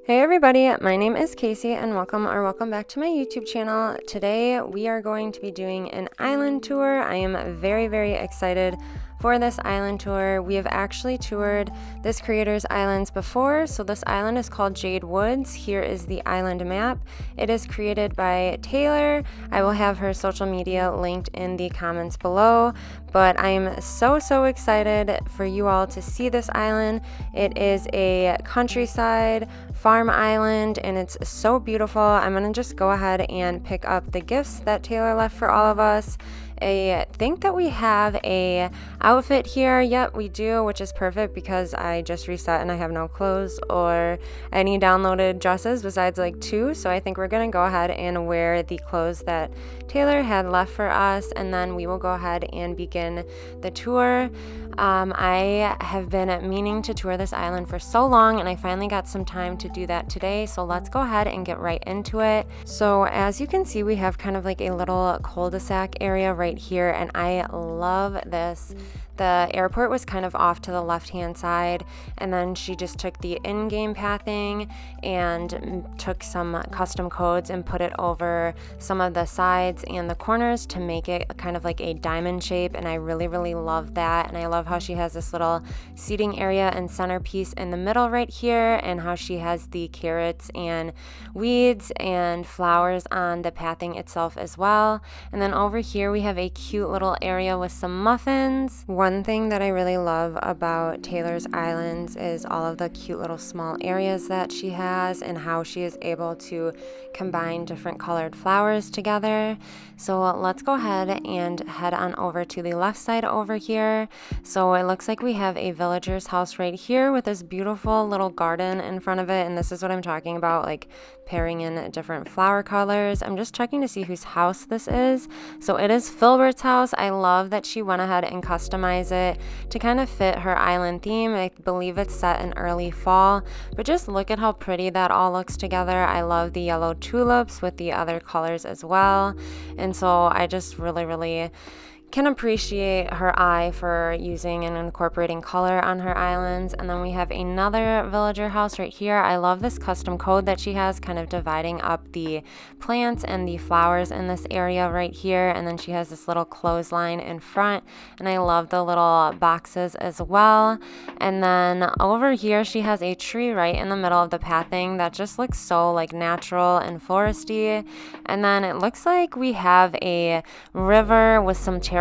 Hey everybody, my name is Casey and welcome back to my YouTube channel. Today we are going to be doing an island tour. I am very excited for this island tour. We have actually toured this creator's islands before. So this island is called Jade Woods. Here is the island map. It is created by Taylor. I will have her social media linked in the comments below, but I am so excited for you all to see this island. It is a countryside farm island and it's so beautiful. I'm gonna just go ahead and pick up the gifts that Taylor left for all of us. I think that we have a outfit here. Yep, we do, which is perfect because I just reset and I have no clothes or any downloaded dresses besides like 2. So I think we're gonna go ahead and wear the clothes that Taylor had left for us, and then we will go ahead and begin the tour. I have been meaning to tour this island for so long, and I finally got some time to do that today. So let's go ahead and get right into it. So as you can see, we have kind of like a little cul-de-sac area right here, and I love this. The airport was kind of off to the left-hand side, and then she just took the in-game pathing and took some custom codes and put it over some of the sides and the corners to make it kind of like a diamond shape, and I really love that. And I love how she has this little seating area and centerpiece in the middle right here, and how she has the carrots and weeds and flowers on the pathing itself as well. And then over here we have a cute little area with some muffins. One thing that I really love about Taylor's Islands is all of the cute little small areas that she has and how she is able to combine different colored flowers together. So let's go ahead and head on over to the left side over here. So it looks like we have a villager's house right here with this beautiful little garden in front of it, and this is what I'm talking about, like pairing in different flower colors. I'm just checking to see whose house this is. So it is Filbert's house. I love that she went ahead and customized it to kind of fit her island theme. I believe it's set in early fall, but just look at how pretty that all looks together. I love the yellow tulips with the other colors as well, and so I just really can appreciate her eye for using and incorporating color on her islands. And then we have another villager house right here. I love this custom code that she has, kind of dividing up the plants and the flowers in this area right here. And then she has this little clothesline in front, and I love the little boxes as well. And then over here she has a tree right in the middle of the pathing that just looks so like natural and foresty. And then it looks like we have a river with some terraforming.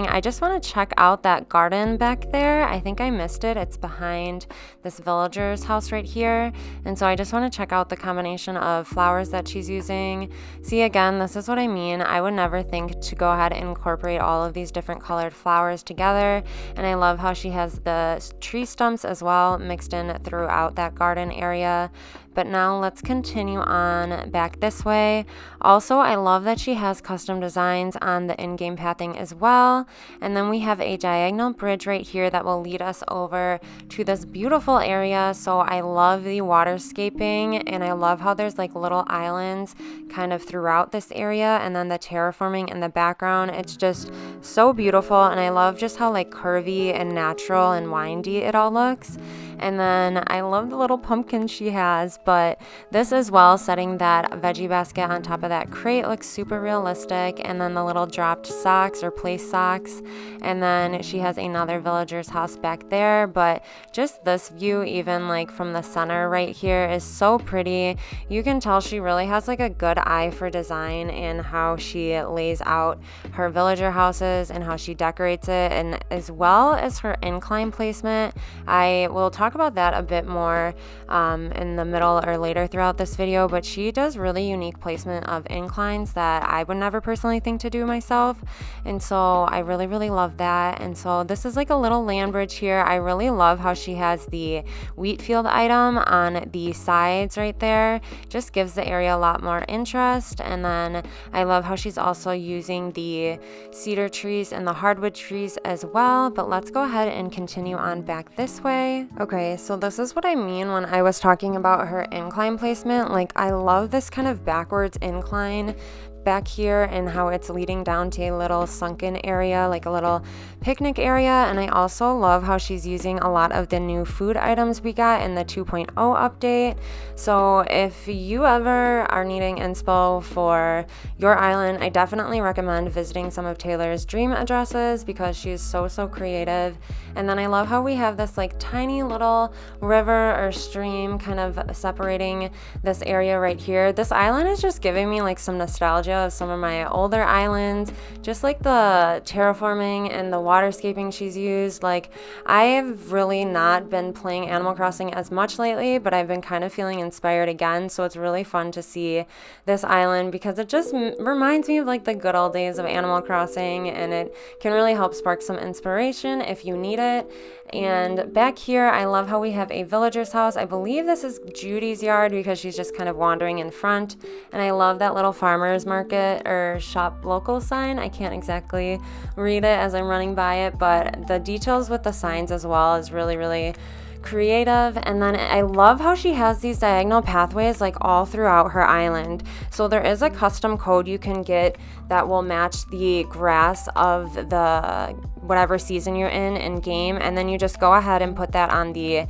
I just want to check out that garden back there. I think I missed it. It's behind this villager's house right here. And so I just want to check out the combination of flowers that she's using. See, again, this is what I mean. I would never think to go ahead and incorporate all of these different colored flowers together. And I love how she has the tree stumps as well mixed in throughout that garden area. But now let's continue on back this way. Also, I love that she has custom designs on the in-game pathing as well. And then we have a diagonal bridge right here that will lead us over to this beautiful area. So I love the waterscaping, and I love how there's like little islands kind of throughout this area, and then the terraforming in the background. It's just so beautiful, and I love just how like curvy and natural and windy it all looks. And then I love the little pumpkin she has, but this as well, setting that veggie basket on top of that crate, looks super realistic. And then the little dropped socks or place socks. And then she has another villager's house back there, but just this view, even like from the center right here, is so pretty. You can tell she really has like a good eye for design and how she lays out her villager houses and how she decorates it, and as well as her incline placement. I will talk about that a bit more in the middle or later throughout this video, but she does really unique placement of inclines that I would never personally think to do myself, and so I really love that. And so this is like a little land bridge here. I really love how she has the wheat field item on the sides right there. Just gives the area a lot more interest. And then I love how she's also using the cedar trees and the hardwood trees as well. But let's go ahead and continue on back this way. Okay, so this is what I mean when I was talking about her incline placement. Like, I love this kind of backwards incline back here and how it's leading down to a little sunken area, like a little picnic area. And I also love how she's using a lot of the new food items we got in the 2.0 update. So if you ever are needing inspo for your island, I definitely recommend visiting some of Taylor's dream addresses because she's so creative. And then I love how we have this like tiny little river or stream kind of separating this area right here. This island is just giving me like some nostalgia of some of my older islands, just like the terraforming and the waterscaping she's used. Like, I have really not been playing Animal Crossing as much lately, but I've been kind of feeling inspired again, so it's really fun to see this island because it just reminds me of like the good old days of Animal Crossing, and it can really help spark some inspiration if you need it. And back here, I love how we have a villager's house. I believe this is Judy's yard because she's just kind of wandering in front. And I love that little farmer's market or shop local sign. I can't exactly read it as I'm running by it, but the details with the signs as well is really creative. And then I love how she has these diagonal pathways like all throughout her island. So there is a custom code you can get that will match the grass of the whatever season you're in game, and then you just go ahead and put that on the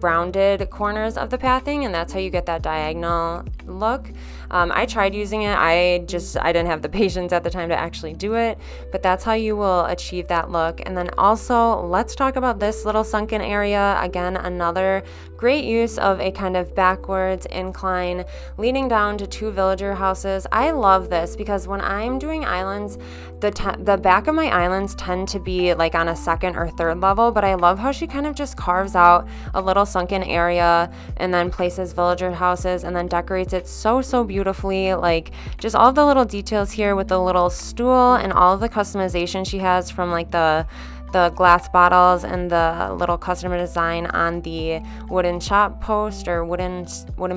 rounded corners of the pathing, and that's how you get that diagonal look. I tried using it. I didn't have the patience at the time to actually do it, but that's how you will achieve that look. And then also, let's talk about this little sunken area. Again, another great use of a kind of backwards incline leading down to two villager houses. I love this because when I'm doing islands, the back of my islands tend to be like on a second or third level, but I love how she kind of just carves out a little sunken area and then places villager houses and then decorates it so beautifully. Like, just all the little details here with the little stool and all of the customization she has from like the glass bottles and the little customer design on the wooden shop post or wooden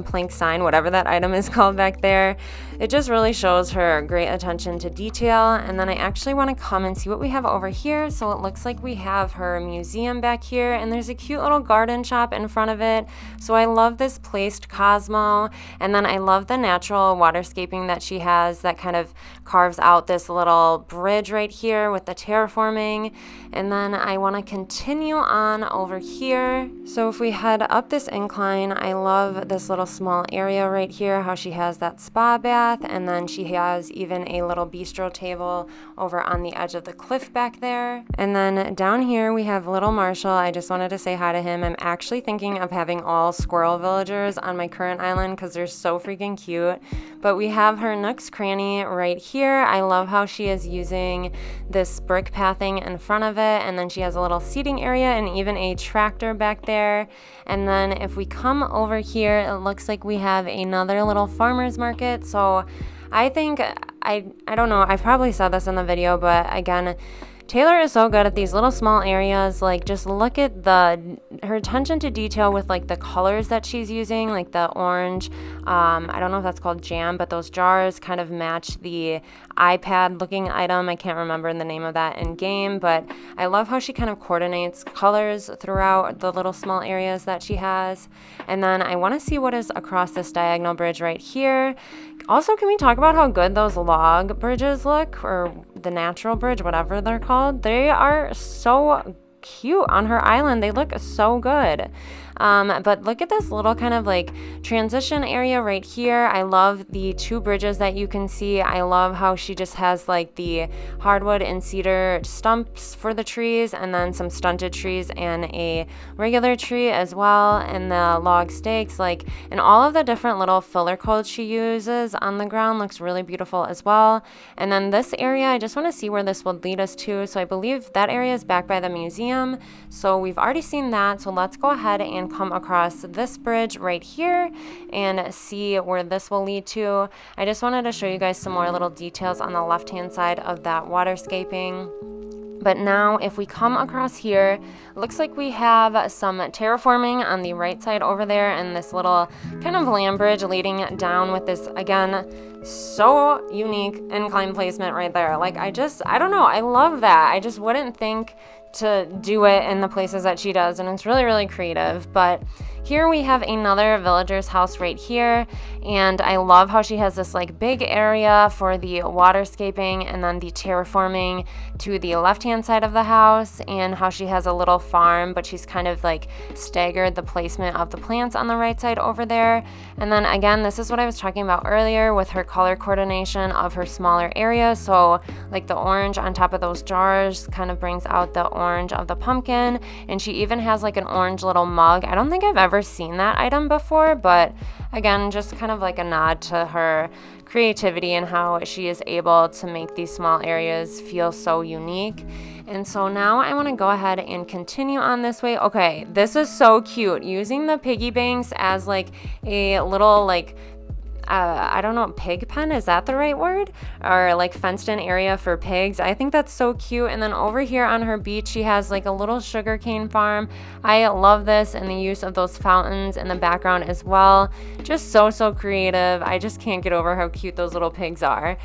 plank sign, whatever that item is called back there. It just really shows her great attention to detail. And then I actually want to come and see what we have over here. So it looks like we have her museum back here, and there's a cute little garden shop in front of it. So I love this placed Cosmo, and then I love the natural waterscaping that she has that kind of carves out this little bridge right here with the terraforming. And then I want to continue on over here. So if we head up this incline, I love this little small area right here, how she has that spa bath, and then she has even a little bistro table over on the edge of the cliff back there. And then down here we have little Marshall. I just wanted to say hi to him. I'm actually thinking of having all squirrel villagers on my current island because they're so freaking cute. But we have her Nook's Cranny right here. I love how she is using this brick pathing in front of it, and then she has a little seating area and even a tractor back there. And then if we come over here, it looks like we have another little farmer's market. So I think, I don't know, I've probably said this in the video, but again, Taylor is so good at these little small areas. Like, just look at her attention to detail with like the colors that she's using, like the orange, I don't know if that's called jam, but those jars kind of match the iPad looking item. I can't remember the name of that in game, but I love how she kind of coordinates colors throughout the little small areas that she has. And then I want to see what is across this diagonal bridge right here. Also, can we talk about how good those log bridges look, or the natural bridge, whatever they're called? They are so cute on her island. They look so good. But look at this little kind of like transition area right here. I love the two bridges that you can see. I love how she just has like the hardwood and cedar stumps for the trees, and then some stunted trees and a regular tree as well, and the log stakes, like, and all of the different little filler codes she uses on the ground looks really beautiful as well. And then this area, I just want to see where this would lead us to. So I believe that area is back by the museum. So we've already seen that. So let's go ahead and come across this bridge right here and see where this will lead to. I just wanted to show you guys some more little details on the left-hand side of that waterscaping. But now if we come across here, looks like we have some terraforming on the right side over there, and this little kind of land bridge leading down with this, again, So unique incline placement right there. Like I don't know, I love that. I just wouldn't think to do it in the places that she does, and it's really, really creative. But here we have another villager's house right here, and I love how she has this like big area for the waterscaping and then the terraforming to the left-hand side of the house, and how she has a little farm, but she's kind of like staggered the placement of the plants on the right side over there. And then again, this is what I was talking about earlier with her color coordination of her smaller area. So like the orange on top of those jars kind of brings out the orange of the pumpkin, and she even has like an orange little mug. I don't think I've ever seen that item before, but again, just kind of like a nod to her creativity and how she is able to make these small areas feel so unique. And so now I want to go ahead and continue on this way. Okay, this is so cute, using the piggy banks as like a little like I don't know, pig pen, is that the right word? Or like fenced in area for pigs. I think that's so cute. And then over here on her beach, she has like a little sugarcane farm. I love this, and the use of those fountains in the background as well. Just so creative. I just can't get over how cute those little pigs are.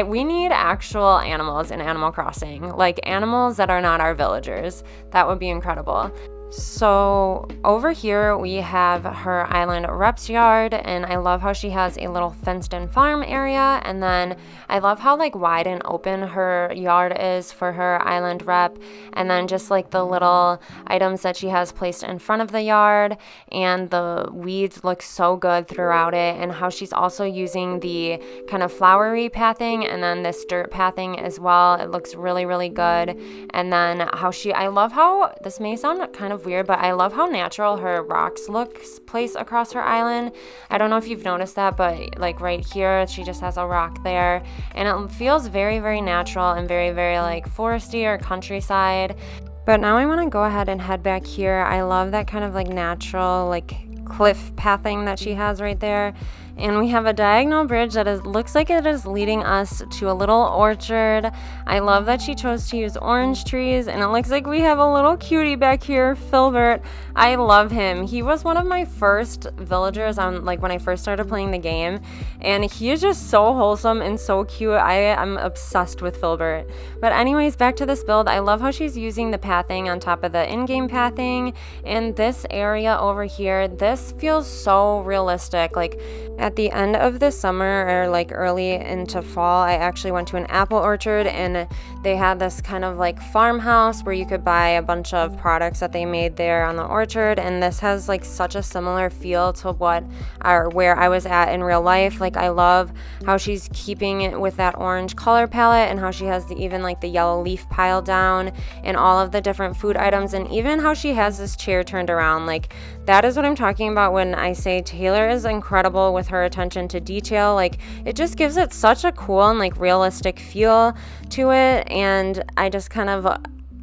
We need actual animals in Animal Crossing, like animals that are not our villagers. That would be incredible. So over here we have her island rep's yard, and I love how she has a little fenced in farm area, and then I love how like wide and open her yard is for her island rep, and then just like the little items that she has placed in front of the yard, and the weeds look so good throughout it, and how she's also using the kind of flowery pathing and then this dirt pathing as well. It looks really good. And then how I love how, this may sound kind of weird, but I love how natural her rocks look placed across her island. I don't know if you've noticed that, but like right here, she just has a rock there, and it feels very natural and very like foresty or countryside. But now I want to go ahead and head back here. I love that kind of like natural like cliff pathing that she has right there. And we have a diagonal bridge that looks like it is leading us to a little orchard. I love that she chose to use orange trees, and it looks like we have a little cutie back here, Filbert. I love him. He was one of my first villagers on like when I first started playing the game, and he is just so wholesome and so cute. I am obsessed with Filbert. But anyways, back to this build. I love how she's using the pathing on top of the in-game pathing, and this area over here, this feels so realistic. Like at the end of the summer or like early into fall, I actually went to an apple orchard, and they had this kind of like farmhouse where you could buy a bunch of products that they made there on the orchard, and this has like such a similar feel to where I was at in real life. Like I love how she's keeping it with that orange color palette, and how she has even like the yellow leaf pile down, and all of the different food items, and even how she has this chair turned around. Like that is what I'm talking about when I say Taylor is incredible with her attention to detail. Like it just gives it such a cool and like realistic feel to it, and I just kind of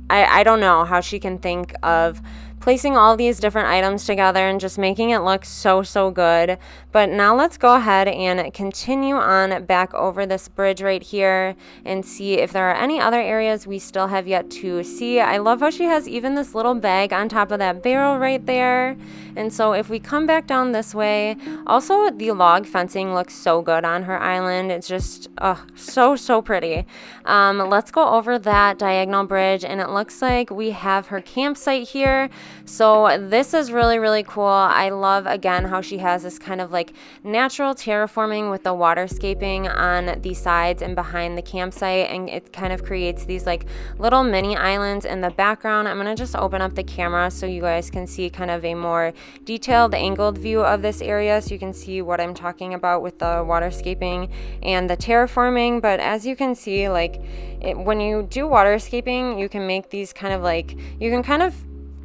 I don't know how she can think of placing all these different items together and just making it look so good. But now let's go ahead and continue on back over this bridge right here and see if there are any other areas we still have yet to see. I love how she has even this little bag on top of that barrel right there. And so if we come back down this way, also the log fencing looks so good on her island. It's just so pretty. Let's go over that diagonal bridge, and it looks like we have her campsite here. So this is really cool. I love again how she has this kind of like natural terraforming with the waterscaping on the sides and behind the campsite, and it kind of creates these like little mini islands in the background. I'm gonna just open up the camera so you guys can see kind of a more detailed angled view of this area, so you can see what I'm talking about with the waterscaping and the terraforming. But as you can see, like when you do waterscaping, you can make these kind of like, you can kind of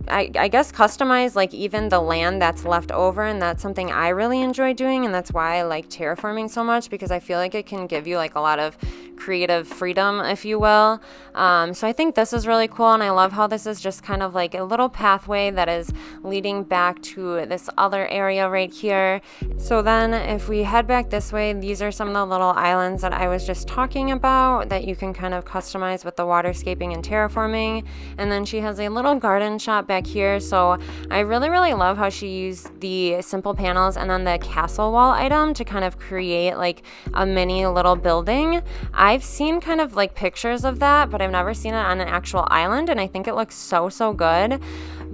I guess customize like even the land that's left over, and that's something I really enjoy doing, and that's why I like terraforming so much, because I feel like it can give you like a lot of creative freedom, if you will. So I think this is really cool, and I love how this is just kind of like a little pathway that is leading back to this other area right here. So then if we head back this way, these are some of the little islands that I was just talking about that you can kind of customize with the waterscaping and terraforming. And then she has a little garden shop back here. So I really, really love how she used the simple panels and then the castle wall item to kind of create like a mini little building. I've seen kind of like pictures of that, but I've never seen it on an actual island, and I think it looks so, so good.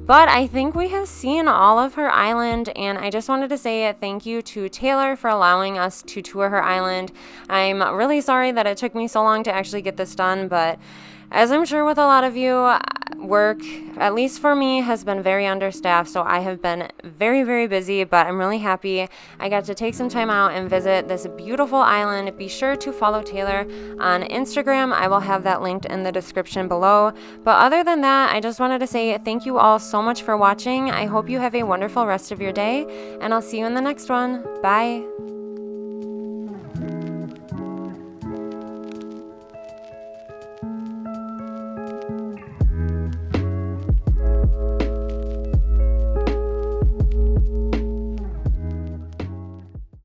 But I think we have seen all of her island, and I just wanted to say thank you to Taylor for allowing us to tour her island. I'm really sorry that it took me so long to actually get this done, but as I'm sure with a lot of you, work, at least for me, has been very understaffed, so I have been very, very busy, but I'm really happy I got to take some time out and visit this beautiful island. Be sure to follow Taylor on Instagram. I will have that linked in the description below. But other than that, I just wanted to say thank you all so much for watching. I hope you have a wonderful rest of your day, and I'll see you in the next one. Bye!